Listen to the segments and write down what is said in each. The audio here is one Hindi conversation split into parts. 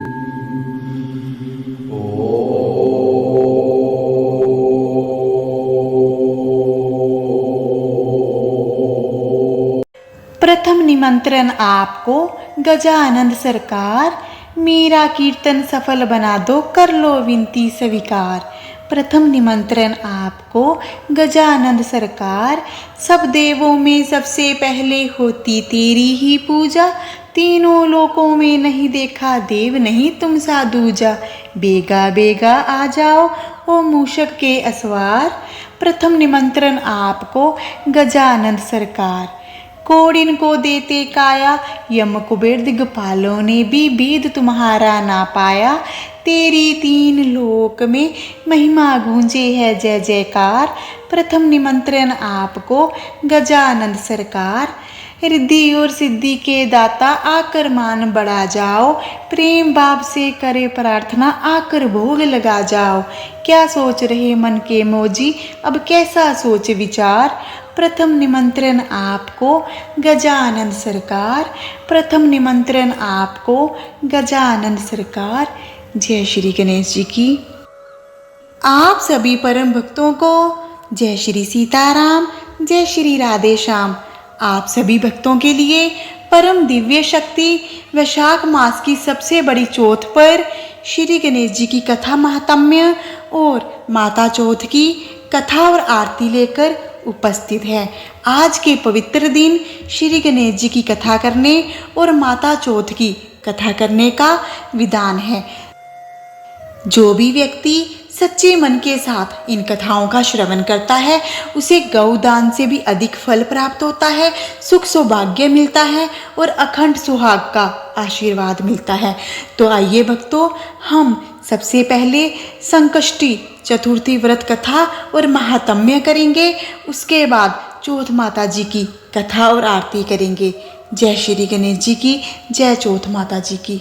प्रथम निमंत्रण आपको गजानंद सरकार, मेरा कीर्तन सफल बना दो, कर लो विनती स्वीकार। प्रथम निमंत्रण आपको गजानंद सरकार, सब देवों में सबसे पहले होती तेरी ही पूजा। तीनों लोकों में नहीं देखा देव, नहीं तुम सा दूजा। बेगा बेगा आ जाओ ओ मूषक के असवार। प्रथम निमंत्रण आपको गजानंद सरकार, कोडिन को देते काया, यम कुबेर दिग्पालों ने भी भेद तुम्हारा ना पाया। तेरी तीन लोक में महिमा गूंजे है जय जयकार। प्रथम निमंत्रण आपको गजानंद सरकार, रिद्धि और सिद्धि के दाता, आकर मान बढ़ा जाओ। प्रेम भाव से करे प्रार्थना, आकर भोग लगा जाओ। क्या सोच रहे मन के मोजी, अब कैसा सोच विचार। प्रथम निमंत्रण आपको गजानंद सरकार, प्रथम निमंत्रण आपको गजानंद सरकार। जय श्री गणेश जी की। आप सभी परम भक्तों को जय श्री सीताराम, जय श्री राधे श्याम। आप सभी भक्तों के लिए परम दिव्य शक्ति वैशाख मास की सबसे बड़ी चौथ पर श्री गणेश जी की कथा महात्म्य और माता चौथ की कथा और आरती लेकर उपस्थित है। आज के पवित्र दिन श्री गणेश जी की कथा करने और माता चौथ की कथा करने का विधान है। जो भी व्यक्ति सच्चे मन के साथ इन कथाओं का श्रवण करता है, उसे गौदान से भी अधिक फल प्राप्त होता है, सुख सौभाग्य मिलता है और अखंड सुहाग का आशीर्वाद मिलता है। तो आइए भक्तों, हम सबसे पहले संकष्टी चतुर्थी व्रत कथा और महात्म्य करेंगे। उसके बाद चौथ माता जी की कथा और आरती करेंगे। जय श्री गणेश जी की, जय चौथ माता जी की।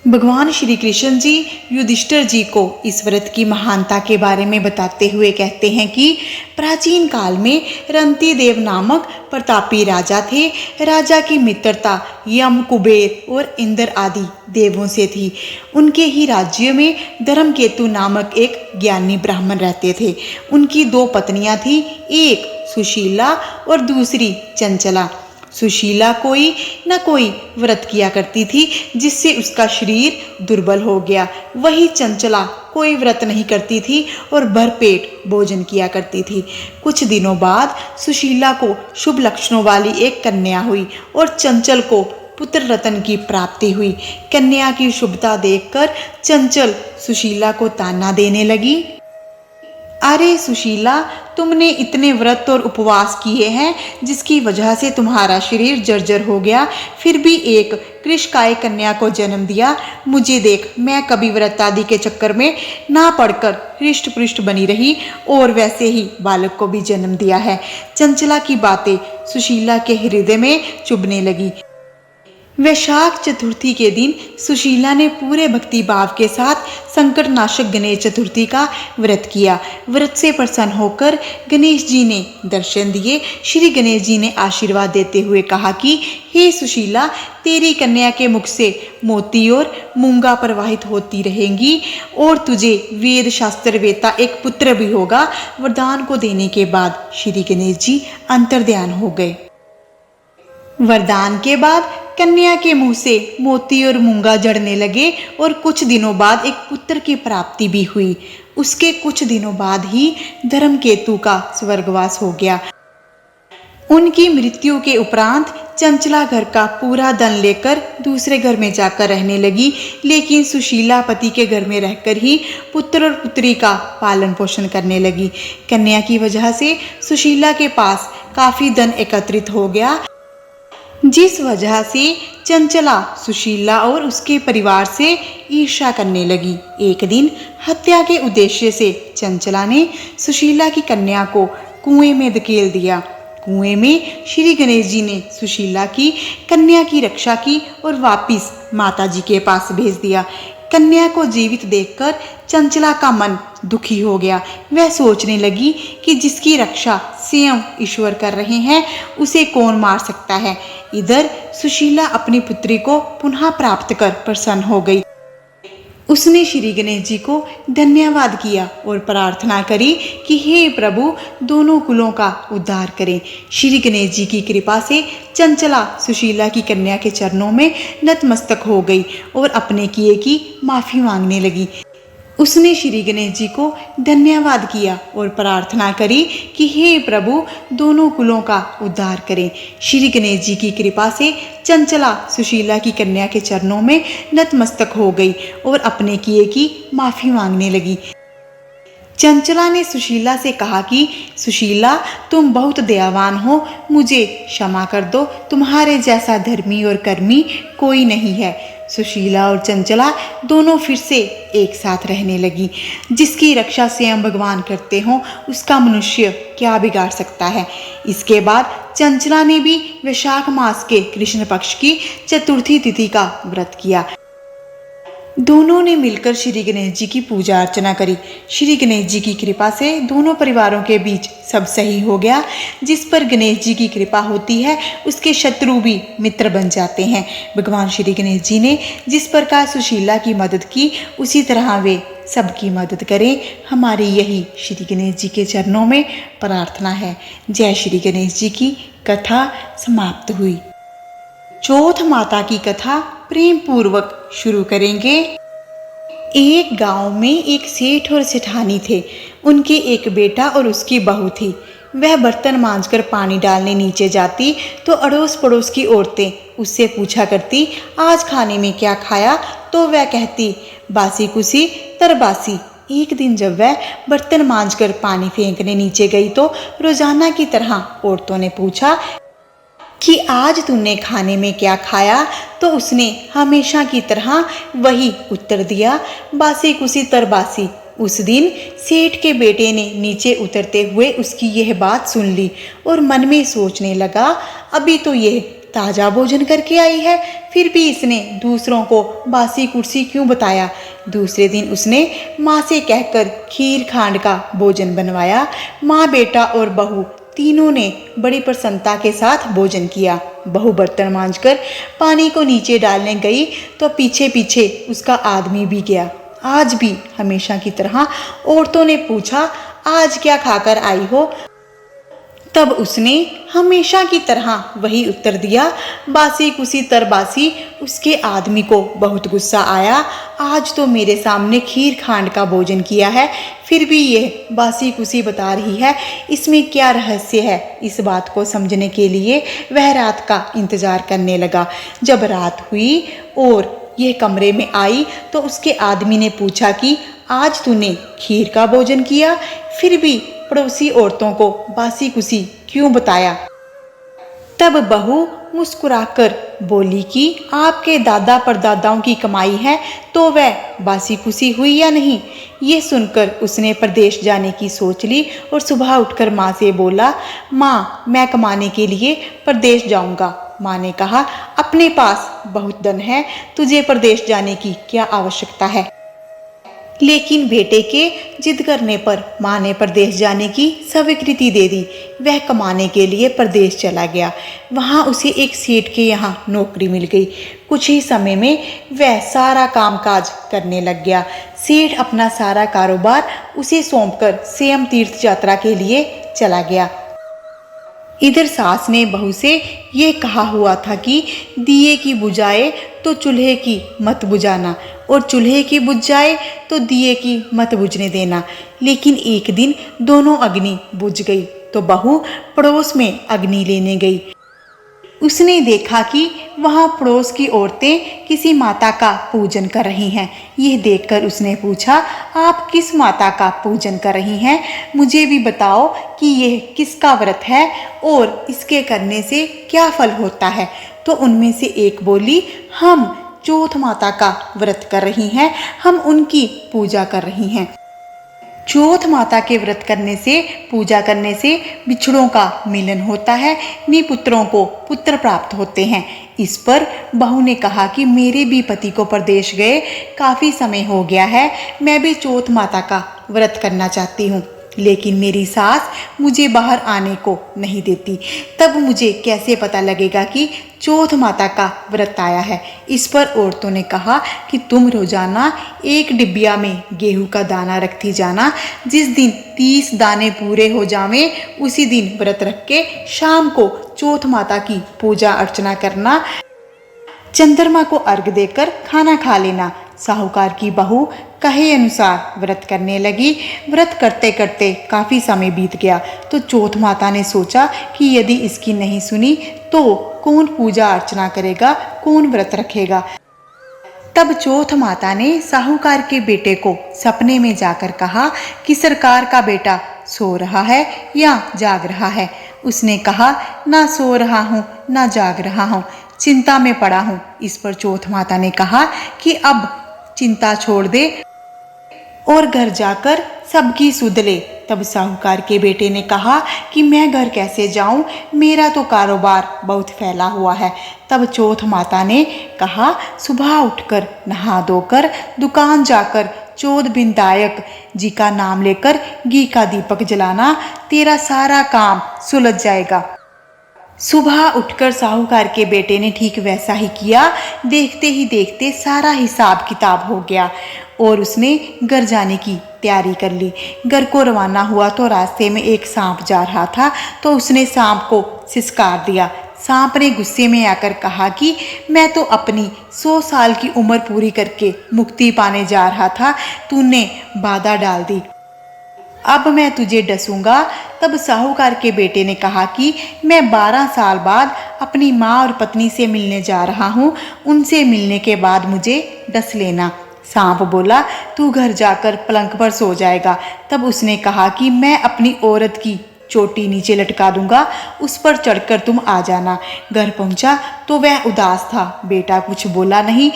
भगवान श्री कृष्ण जी युधिष्ठिर जी को इस व्रत की महानता के बारे में बताते हुए कहते हैं कि प्राचीन काल में रंती देव नामक प्रतापी राजा थे। राजा की मित्रता यम, कुबेर और इंद्र आदि देवों से थी। उनके ही राज्य में धर्मकेतु नामक एक ज्ञानी ब्राह्मण रहते थे। उनकी दो पत्नियां थी, एक सुशीला और दूसरी चंचला। सुशीला कोई न कोई व्रत किया करती थी, जिससे उसका शरीर दुर्बल हो गया। वही चंचला कोई व्रत नहीं करती थी और भरपेट भोजन किया करती थी। कुछ दिनों बाद सुशीला को शुभ लक्षणों वाली एक कन्या हुई और चंचल को पुत्र रत्न की प्राप्ति हुई। कन्या की शुभता देखकर चंचल सुशीला को ताना देने लगी, अरे सुशीला, तुमने इतने व्रत और उपवास किए हैं, जिसकी वजह से तुम्हारा शरीर जर्जर हो गया, फिर भी एक कृषकाय कन्या को जन्म दिया। मुझे देख, मैं कभी व्रत आदि के चक्कर में ना पड़कर हृष्ट पुष्ट बनी रही और वैसे ही बालक को भी जन्म दिया है। चंचला की बातें सुशीला के हृदय में चुभने लगी। वैशाख चतुर्थी के दिन सुशीला ने पूरे भक्ति भाव के साथ संकट नाशक गणेश चतुर्थी का व्रत किया। व्रत से प्रसन्न होकर गणेश जी ने दर्शन दिए। श्री गणेश जी ने आशीर्वाद देते हुए कहा कि हे सुशीला, तेरी कन्या के मुख से मोती और मूंगा प्रवाहित होती रहेंगी और तुझे वेद शास्त्र वेता एक पुत्र भी होगा। वरदान को देने के बाद श्री गणेश जी अंतर्ध्यान हो गए। वरदान के बाद कन्या के मुंह से मोती और मूंगा झड़ने लगे और कुछ दिनों बाद एक पुत्र की प्राप्ति भी हुई। उसके कुछ दिनों बाद ही धर्मकेतु का स्वर्गवास हो गया। उनकी मृत्यु के उपरांत चंचला घर का पूरा धन लेकर दूसरे घर में जाकर रहने लगी, लेकिन सुशीला पति के घर में रहकर ही पुत्र और पुत्री का पालन पोषण करने लगी। कन्या की वजह से सुशीला के पास काफी धन एकत्रित हो गया, जिस वजह से चंचला सुशीला और उसके परिवार से ईर्ष्या करने लगी। एक दिन हत्या के उद्देश्य से चंचला ने सुशीला की कन्या को कुएं में धकेल दिया। कुएं में श्री गणेश जी ने सुशीला की कन्या की रक्षा की और वापिस माता जी के पास भेज दिया। कन्या को जीवित देखकर चंचला का मन दुखी हो गया। वह सोचने लगी कि जिसकी रक्षा स्वयं ईश्वर कर रहे हैं, उसे कौन मार सकता है। इधर सुशीला अपनी पुत्री को पुनः प्राप्त कर प्रसन्न हो गई। उसने श्री गणेश जी को धन्यवाद किया और प्रार्थना करी कि हे प्रभु, दोनों कुलों का उद्धार करें। श्री गणेश जी की कृपा से चंचला सुशीला की कन्या के चरणों में नतमस्तक हो गई और अपने किए की माफ़ी मांगने लगी। उसने श्री गणेश जी को धन्यवाद किया और प्रार्थना करी कि हे प्रभु, दोनों कुलों का उद्धार करें। श्री गणेश जी की कृपा से चंचला सुशीला की कन्या के चरणों में नतमस्तक हो गई और अपने किए की माफ़ी मांगने लगी। चंचला ने सुशीला से कहा कि सुशीला, तुम बहुत दयावान हो, मुझे क्षमा कर दो, तुम्हारे जैसा धर्मी और कर्मी कोई नहीं है। सुशीला और चंचला दोनों फिर से एक साथ रहने लगी। जिसकी रक्षा स्वयं भगवान करते हों, उसका मनुष्य क्या बिगाड़ सकता है। इसके बाद चंचला ने भी वैशाख मास के कृष्ण पक्ष की चतुर्थी तिथि का व्रत किया। दोनों ने मिलकर श्री गणेश जी की पूजा अर्चना करी। श्री गणेश जी की कृपा से दोनों परिवारों के बीच सब सही हो गया। जिस पर गणेश जी की कृपा होती है, उसके शत्रु भी मित्र बन जाते हैं। भगवान श्री गणेश जी ने जिस प्रकार सुशीला की मदद की, उसी तरह वे सबकी मदद करें, हमारी यही श्री गणेश जी के चरणों में प्रार्थना है। जय श्री गणेश जी की कथा समाप्त हुई। चौथ माता की कथा प्रेम पूर्वक शुरू करेंगे। एक गांव में एक सेठ और सेठानी थे। उनके एक बेटा और उसकी बहू थी। वह बर्तन मांजकर पानी डालने नीचे जाती तो अड़ोस पड़ोस की औरतें उससे पूछा करती, आज खाने में क्या खाया? तो वह कहती, बासी कुसी तरबासी। एक दिन जब वह बर्तन मांजकर पानी फेंकने नीचे गई तो रोजाना की तरह औरतों ने पूछा कि आज तूने खाने में क्या खाया? तो उसने हमेशा की तरह वही उत्तर दिया, बासी कुसी तरबासी। उस दिन सेठ के बेटे ने नीचे उतरते हुए उसकी यह बात सुन ली और मन में सोचने लगा, अभी तो यह ताज़ा भोजन करके आई है, फिर भी इसने दूसरों को बासी कुर्सी क्यों बताया। दूसरे दिन उसने माँ से कहकर खीर खांड का भोजन बनवाया। माँ, बेटा और बहू तीनों ने बड़ी प्रसन्नता के साथ भोजन किया। बहू बर्तन मांजकर पानी को नीचे डालने गई तो पीछे पीछे उसका आदमी भी गया। आज भी हमेशा की तरह औरतों ने पूछा, आज क्या खाकर आई हो? तब उसने हमेशा की तरह वही उत्तर दिया, बासी कुसी तरबासी। उसके आदमी को बहुत गुस्सा आया, आज तो मेरे सामने खीर खांड का भोजन किया है, फिर भी यह बासी कुसी बता रही है, इसमें क्या रहस्य है? इस बात को समझने के लिए वह रात का इंतजार करने लगा। जब रात हुई और यह कमरे में आई तो उसके आदमी ने पूछा कि आज तूने खीर का भोजन किया, फिर भी पड़ोसी औरतों को बासी कुसी क्यों बताया? तब बहू मुस्कुराकर बोली कि आपके दादा परदादाओं की कमाई है तो वह बासी कुसी हुई या नहीं। ये सुनकर उसने प्रदेश जाने की सोच ली और सुबह उठकर माँ से बोला, माँ, मैं कमाने के लिए प्रदेश जाऊंगा। माँ ने कहा, अपने पास बहुत धन है, तुझे प्रदेश जाने की क्या आवश्यकता है। लेकिन बेटे के जिद करने पर माँ ने प्रदेश जाने की स्वीकृति दे दी। वह कमाने के लिए प्रदेश चला गया। वहाँ उसे एक सेठ के यहाँ नौकरी मिल गई। कुछ ही समय में वह सारा कामकाज करने लग गया। सेठ अपना सारा कारोबार उसे सौंपकर स्वयं तीर्थ यात्रा के लिए चला गया। इधर सास ने बहू से ये कहा हुआ था कि दिए की बुझाए तो चूल्हे की मत बुझाना और चूल्हे की बुझ जाए तो दिए की मत बुझने देना। लेकिन एक दिन दोनों अग्नि बुझ गई तो बहू पड़ोस में अग्नि लेने गई। उसने देखा कि वहाँ पड़ोस की औरतें किसी माता का पूजन कर रही हैं। यह देखकर उसने पूछा, आप किस माता का पूजन कर रही हैं? मुझे भी बताओ कि यह किसका व्रत है और इसके करने से क्या फल होता है। तो उनमें से एक बोली, हम चौथ माता का व्रत कर रही हैं, हम उनकी पूजा कर रही हैं। चौथ माता के व्रत करने से, पूजा करने से बिछड़ों का मिलन होता है, निपुत्रों को पुत्र प्राप्त होते हैं। इस पर बहू ने कहा कि मेरे भी पति को प्रदेश गए काफ़ी समय हो गया है, मैं भी चौथ माता का व्रत करना चाहती हूँ। लेकिन मेरी सास मुझे बाहर आने को नहीं देती। तब मुझे कैसे पता लगेगा कि चौथ माता का व्रत आया है। इस पर औरतों ने कहा कि तुम रोजाना एक डिबिया में गेहूं का दाना रखती जाना। जिस दिन 30 दाने पूरे हो जावें उसी दिन व्रत रख के शाम को चौथ माता की पूजा अर्चना करना। चंद्रमा को अर्घ देकर खाना खा लेना। साहूकार की बहू कहे अनुसार व्रत करने लगी। व्रत करते करते काफ़ी समय बीत गया तो चौथ माता ने सोचा कि यदि इसकी नहीं सुनी तो कौन पूजा अर्चना करेगा, कौन व्रत रखेगा। तब चौथ माता ने साहूकार के बेटे को सपने में जाकर कहा कि सरकार का बेटा सो रहा है या जाग रहा है। उसने कहा, ना सो रहा हूँ ना जाग रहा हूँ, चिंता में पड़ा हूँ। इस पर चौथ माता ने कहा कि अब चिंता छोड़ दे और घर जाकर सबकी सुध ले। तब साहूकार के बेटे ने कहा कि मैं घर कैसे जाऊं, मेरा तो कारोबार बहुत फैला हुआ है। तब चौथ माता ने कहा, सुबह उठकर नहा धोकर दुकान जाकर चौथ बिंदायक जी का नाम लेकर घी का दीपक जलाना, तेरा सारा काम सुलझ जाएगा। सुबह उठकर साहूकार के बेटे ने ठीक वैसा ही किया। देखते ही देखते सारा हिसाब किताब हो गया और उसने घर जाने की तैयारी कर ली। घर को रवाना हुआ तो रास्ते में एक सांप जा रहा था तो उसने सांप को सिसकार दिया। सांप ने गुस्से में आकर कहा कि मैं तो अपनी 100 साल की उम्र पूरी करके मुक्ति पाने जा रहा था, तूने बाधा डाल दी, अब मैं तुझे डसूंगा। तब साहूकार के बेटे ने कहा कि मैं 12 साल बाद अपनी माँ और पत्नी से मिलने जा रहा हूँ, उनसे मिलने के बाद मुझे डस लेना। सांप बोला, तू घर जाकर पलंग पर सो जाएगा। तब उसने कहा कि मैं अपनी औरत की चोटी नीचे लटका दूंगा, उस पर चढ़कर तुम आ जाना। घर पहुंचा तो वह उदास था, बेटा कुछ बोला नहीं,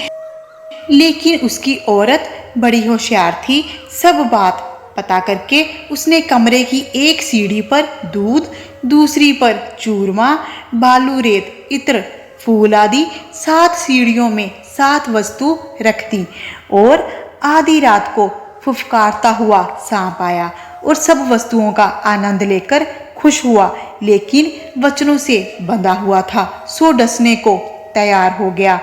लेकिन उसकी औरत बड़ी होशियार थी। सब बात पता करके उसने कमरे की एक सीढ़ी पर दूध, दूसरी पर चूरमा, बालू, रेत, इत्र, फूल आदि 7 सीढ़ियों में 7 वस्तु रख दी और आधी रात को फुफकारता हुआ सांप आया और सब वस्तुओं का आनंद लेकर खुश हुआ, लेकिन वचनों से बंधा हुआ था, सो डसने को तैयार हो गया।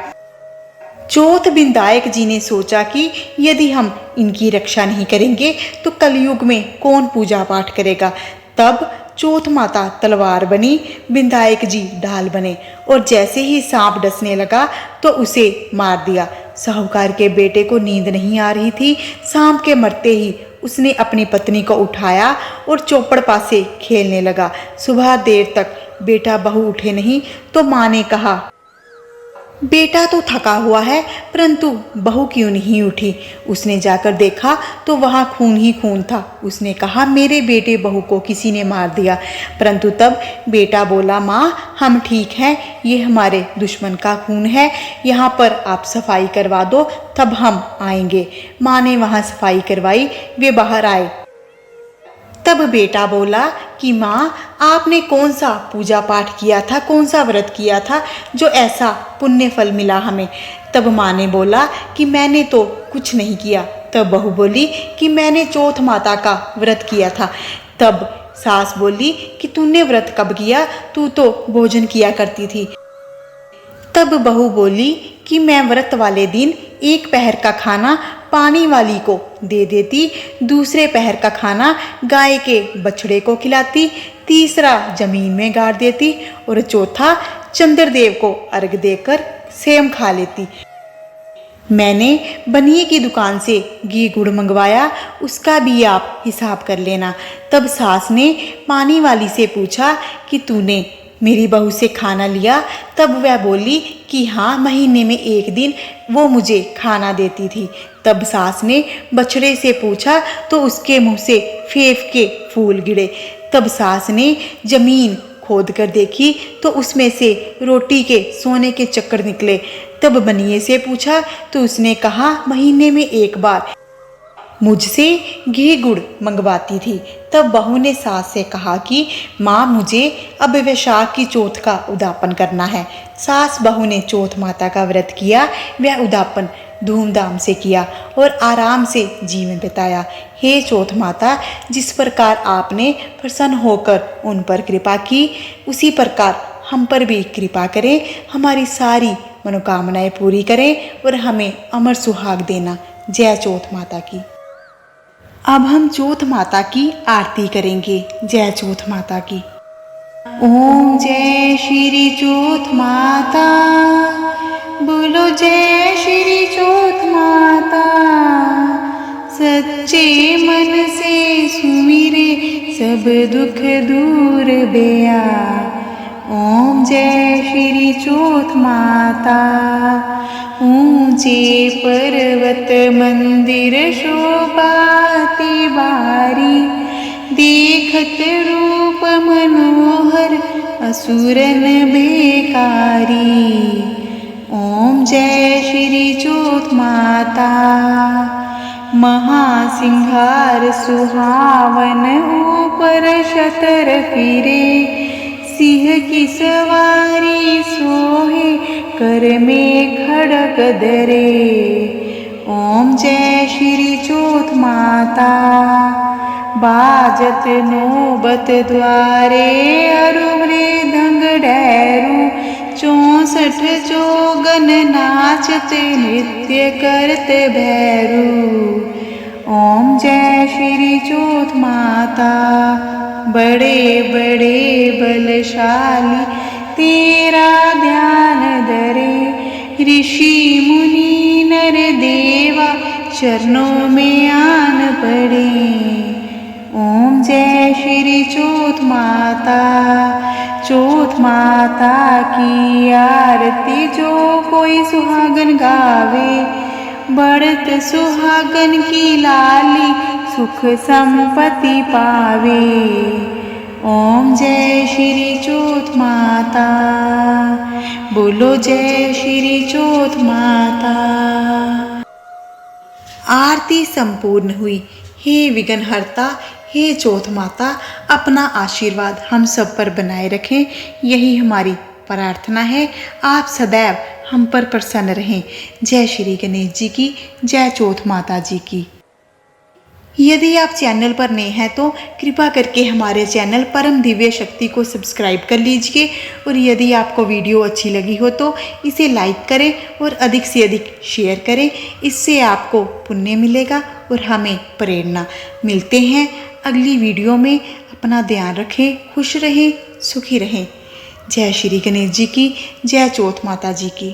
चौथ बिंदायक जी ने सोचा कि यदि हम इनकी रक्षा नहीं करेंगे तो कलयुग में कौन पूजा पाठ करेगा। तब चौथ माता तलवार बनी, बिंदायक जी ढाल बने और जैसे ही सांप डसने लगा तो उसे मार दिया। साहूकार के बेटे को नींद नहीं आ रही थी। सांप के मरते ही उसने अपनी पत्नी को उठाया और चौपड़ पासे खेलने लगा। सुबह देर तक बेटा बहू उठे नहीं तो माँ ने कहा, बेटा तो थका हुआ है परंतु बहू क्यों नहीं उठी। उसने जाकर देखा तो वहाँ खून ही खून था। उसने कहा, मेरे बेटे बहू को किसी ने मार दिया। परंतु तब बेटा बोला, माँ हम ठीक हैं, ये हमारे दुश्मन का खून है, यहाँ पर आप सफाई करवा दो तब हम आएंगे। माँ ने वहाँ सफाई करवाई, वे बाहर आए। तब बेटा बोला कि माँ आपने कौन सा पूजा पाठ किया था, कौन सा व्रत किया था जो ऐसा पुण्य फल मिला हमें। तब माँ ने बोला कि मैंने तो कुछ नहीं किया। तब बहू बोली कि मैंने चौथ माता का व्रत किया था। तब सास बोली कि तूने व्रत कब किया, तू तो भोजन किया करती थी। तब बहू बोली कि मैं व्रत वाले दिन एक पहर का खाना पानी वाली को दे देती, दूसरे पहर का खाना गाय के बछड़े को खिलाती, तीसरा जमीन में गाड़ देती और चौथा चंद्रदेव को अर्घ देकर सेम खा लेती। मैंने बनिए की दुकान से घी गुड़ मंगवाया, उसका भी आप हिसाब कर लेना। तब सास ने पानी वाली से पूछा कि तूने मेरी बहू से खाना लिया। तब वह बोली कि हाँ, महीने में एक दिन वो मुझे खाना देती थी। तब सास ने बछड़े से पूछा तो उसके मुंह से फेफ के फूल गिरे। तब सास ने जमीन खोद कर देखी तो उसमें से रोटी के सोने के चक्कर निकले। तब बनिए से पूछा तो उसने कहा, महीने में एक बार मुझसे घी गुड़ मंगवाती थी। तब बहू ने सास से कहा कि माँ मुझे अब वैशाख की चौथ का उद्यापन करना है। सास बहू ने चौथ माता का व्रत किया। वह उद्यापन धूमधाम से किया और आराम से जीवन बिताया। हे चौथ माता, जिस प्रकार आपने प्रसन्न होकर उन पर कृपा की, उसी प्रकार हम पर भी कृपा करें, हमारी सारी मनोकामनाएं पूरी करें और हमें अमर सुहाग देना। जय चौथ माता की। अब हम चौथ माता की आरती करेंगे। जय चौथ माता की। ओम जय श्री चौथ माता, बोलो जय श्री चौथ माता। सच्चे मन से सुमिरे सब दुख दूर बेया। ओम जय श्री चौथ माता। ऊंचे पर्वत मंदिर शोभाती बारी, देखत रूप मनोहर असुरन बेकारी। ओम जय श्री चौथ माता। महासिंहार सुहावन ऊपर शतर फिरे, सिंह की सवारी सोहे कर में खड़ग धरे। ओम जय श्री चौथ माता। बाजत नौबत द्वारे अरु मृदंग डैरू, 64 जोगन नाचत नृत्य करत भैरू। ओम जय श्री चौथ माता। बड़े बड़े बलशाली तेरा ध्यान धरे, ऋषि मुनि नर देवा चरणों में आन पड़े। ओम जय श्री चौथ माता। चौथ माता की आरती जो कोई सुहागन गावे, बढ़त सुहागन की लाली सुख संपत्ति पावे। ओम जय श्री चौथ माता, बोलो जय श्री चौथ माता। आरती संपूर्ण हुई। हे विघ्नहर्ता, हे चौथ माता, अपना आशीर्वाद हम सब पर बनाए रखें, यही हमारी प्रार्थना है। आप सदैव हम पर प्रसन्न रहें। जय श्री गणेश जी की, जय चौथ माता जी की। यदि आप चैनल पर नए हैं तो कृपा करके हमारे चैनल परम दिव्य शक्ति को सब्सक्राइब कर लीजिए, और यदि आपको वीडियो अच्छी लगी हो तो इसे लाइक करें और अधिक से अधिक शेयर करें। इससे आपको पुण्य मिलेगा और हमें प्रेरणा। मिलते हैं अगली वीडियो में। अपना ध्यान रखें, खुश रहें, सुखी रहें। जय श्री गणेश जी की, जय चौथ माता जी की।